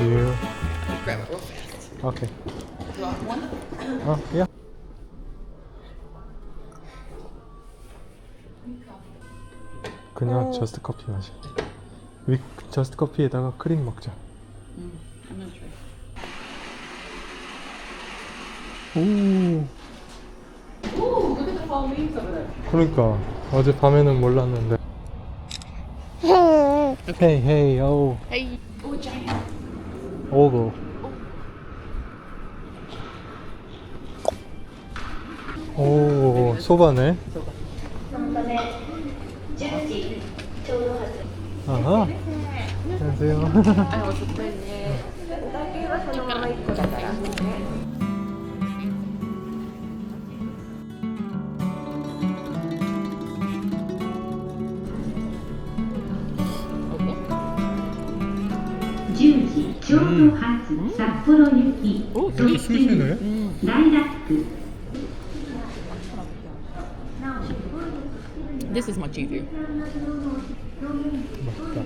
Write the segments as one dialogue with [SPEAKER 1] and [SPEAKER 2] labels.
[SPEAKER 1] you.
[SPEAKER 2] Grab it real fast.
[SPEAKER 1] Okay.
[SPEAKER 2] You want one?
[SPEAKER 1] Yeah. 그냥 저스트 커피 마셔. 위 저스트 커피에다가 크림 먹자.
[SPEAKER 2] I'm gonna try.
[SPEAKER 1] 오.
[SPEAKER 2] Ooh, look at the fall leaves over there.
[SPEAKER 1] 그러니까 어제 밤에는 몰랐는데. Hey, hey, oh,
[SPEAKER 2] Hey. Oh, giant.
[SPEAKER 1] 오고. 오, 소바네. 아하. 안녕하세요.
[SPEAKER 2] I was playing. Okay.
[SPEAKER 3] 10時ちょうど発札幌行き
[SPEAKER 2] お
[SPEAKER 3] そして
[SPEAKER 1] 숨쉬네.
[SPEAKER 3] ライラック
[SPEAKER 2] This is much easier.
[SPEAKER 1] 맛있다.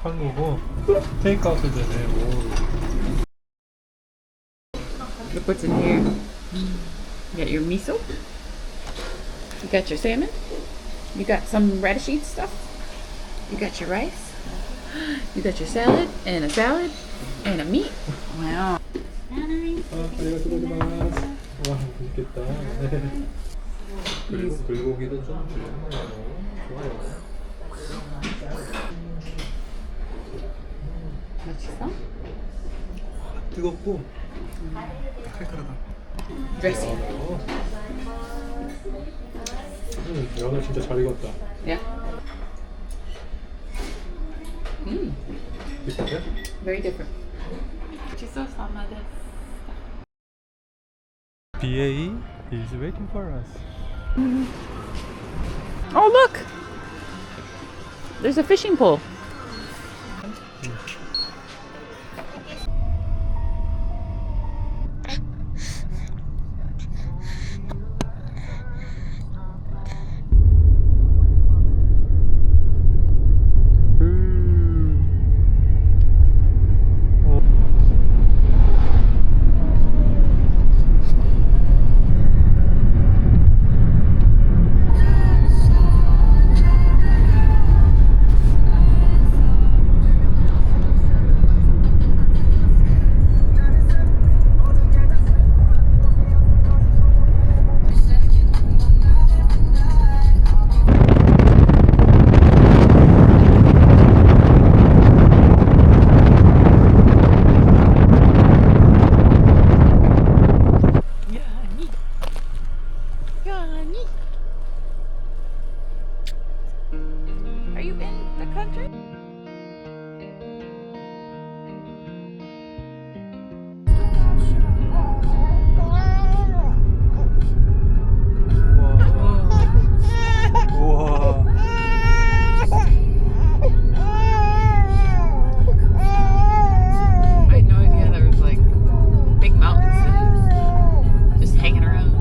[SPEAKER 1] 한국어 테이크아웃 되네. 오.
[SPEAKER 2] Look what's in here. You got your miso. You got your salmon. You got some radishy stuff. You got your rice. You got your salad and a meat. Wow.
[SPEAKER 1] 와, 맛있겠다. 그리고 불고기도 좀 주려나요? 좋아요.
[SPEAKER 2] 맛있어?
[SPEAKER 1] 뜨겁고 칼칼하다.
[SPEAKER 2] Dressing.
[SPEAKER 1] 연어 진짜 잘 익었다.
[SPEAKER 2] Yeah.
[SPEAKER 1] 비슷해?
[SPEAKER 2] Very different. Chiso sama desu.
[SPEAKER 1] BA is waiting for us.
[SPEAKER 2] Oh, look! There's a fishing pole. Are you in the country?
[SPEAKER 1] 우와.
[SPEAKER 2] I had no idea there was like big mountains and just hanging around.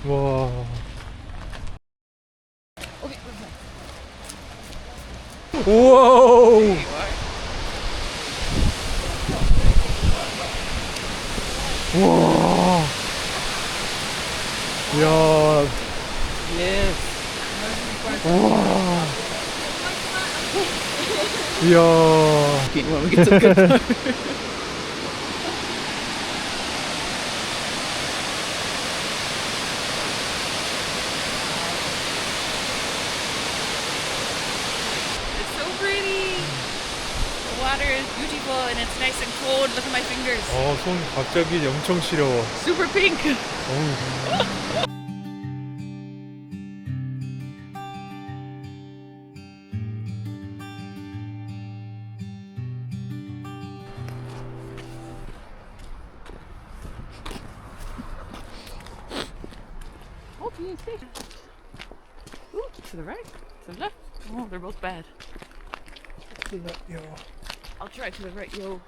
[SPEAKER 2] Whoa.
[SPEAKER 1] 와. 우와. 우와. 이야.
[SPEAKER 2] Yes.
[SPEAKER 1] 우와. 이야.
[SPEAKER 2] When we get to the good part.
[SPEAKER 4] It's so pretty. The water is beautiful and it's nice and cold. Look at my fingers.
[SPEAKER 1] 손 갑자기 엄청 시려워.
[SPEAKER 4] Super pink.
[SPEAKER 1] 어우.
[SPEAKER 2] Oh, you stay. Ooh, to the right, to the left. Oh, they're both bad. I'll try to the right, yo.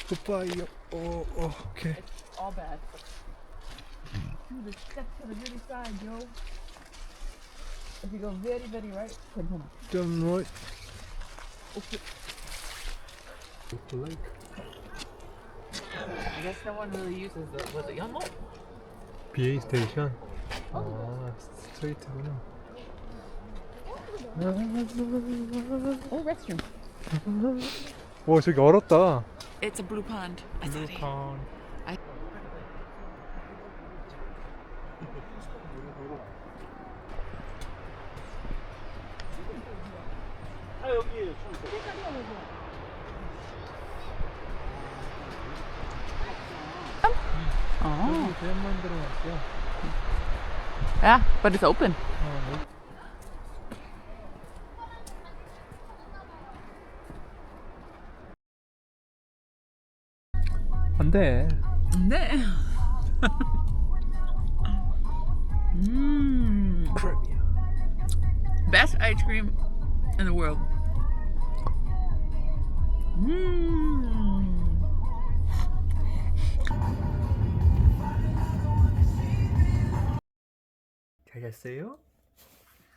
[SPEAKER 1] 굿바이요. 오케이.
[SPEAKER 2] All bad. To the step to the really side, yo. If you go very, very right, come.
[SPEAKER 1] 좀 right.
[SPEAKER 2] Okay.
[SPEAKER 1] like.
[SPEAKER 2] I guess no one really uses the. Was it Yonmo?
[SPEAKER 1] BA 스테이션. 스트레이트구나.
[SPEAKER 2] Oh, restroom.
[SPEAKER 1] 와 저기 얼었다.
[SPEAKER 4] It's a blue pond. I thought it.
[SPEAKER 2] Oh.
[SPEAKER 1] 대만 만들어놨어.
[SPEAKER 2] Yeah, but it's open.
[SPEAKER 1] 안돼.
[SPEAKER 2] 네. Best ice cream in the world.
[SPEAKER 1] 잘 잤어요?